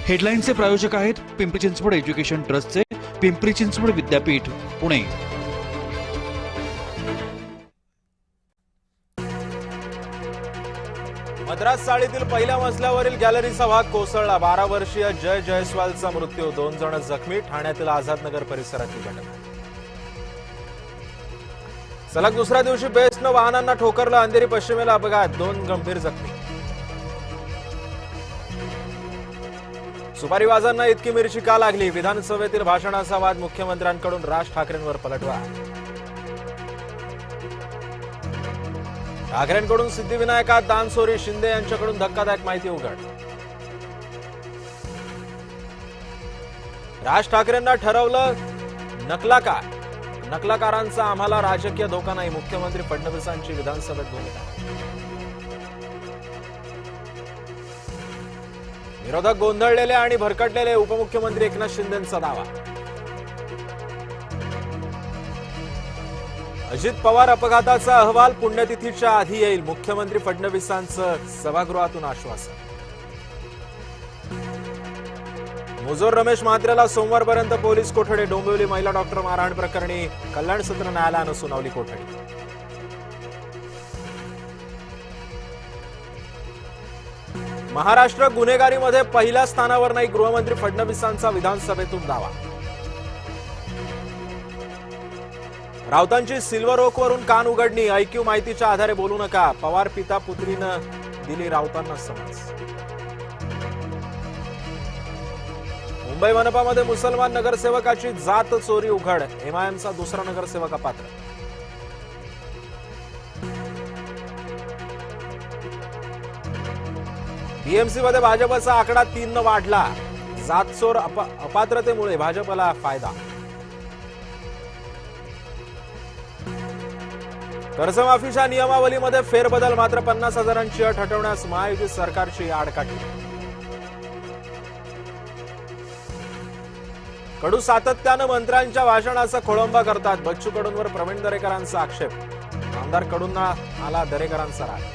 हेडलाईनचे प्रायोजक आहेत पिंपरी चिंचवड एज्युकेशन ट्रस्टचे पिंपरी चिंचवड विद्यापीठ पुणे। मद्रास चाळीतील पहिल्या मजल्यावरील गॅलरीचा भाग कोसळला। 12 वर्षीय जय जयस्वालचा मृत्यू, 2 जण जखमी। ठाण्यातील आझादनगर परिसरातली घटना। सलग दुसऱ्या दिवशी बेस्टनं वाहनांना ठोकरलं। अंधेरी पश्चिमेला अपघात, 2 गंभीर जखमी। सुपारी वाजांना इतकी मिरची का लागली? विधानसभेतील भाषणाचा वाद, मुख्यमंत्र्यांकडून राज ठाकरेंवर पलटवार। ठाकरेंकडून सिद्धिविनायकात दानचोरी, शिंदे यांच्याकडून धक्कादायक माहिती उघड। राज ठाकरेंना ठरवलं नकलाकार, नकलाकारांचा आम्हाला राजकीय धोका नाही, मुख्यमंत्री फडणवीसांची विधानसभेत भूमिका। विरोधक गोंधळलेले आणि भरकटलेले, उपमुख्यमंत्री एकनाथ शिंदेंचा दावा। अजित पवार अपघाताचा अहवाल पुण्यतिथीच्या आधी येईल, मुख्यमंत्री फडणवीसांचं सभागृहातून आश्वासन। मुजोर रमेश म्हात्रेला सोमवारपर्यंत पोलीस कोठडी। डोंबिवली महिला डॉक्टर मारहाण प्रकरणी कल्याण सत्र न्यायालयानं सुनावली कोठडी। महाराष्ट्र गुन्हेगारीमध्ये पहिल्या स्थानावर नाही, गृहमंत्री फडणवीसांचा विधानसभेतून दावा। राऊतांची सिल्वर ओकवरून कान उघडणी, ऐक्यू माहितीच्या आधारे बोलू नका, पवार पिता पुत्रीनं दिली राऊतांना समज। मुंबई मनपामध्ये मुसलमान नगरसेवकाची जात चोरी उघड, एमआयएमचा दुसरा नगरसेवक अपात्र। बीएमसीमध्ये भाजपचा आकडा 3 वाढला, जातचोर अपात्रतेमुळे भाजपला फायदा। कर्जमाफीच्या नियमावलीमध्ये फेरबदल, मात्र 50,000ची अट हटवण्यास महायुती सरकारची आडकाठी। कडू सातत्यानं मंत्र्यांच्या भाषणाचा खोळंबा करतात, बच्चू कडूंवर प्रवीण दरेकरांचा आक्षेप। आमदार कडूंना आला दरेकरांचा राग।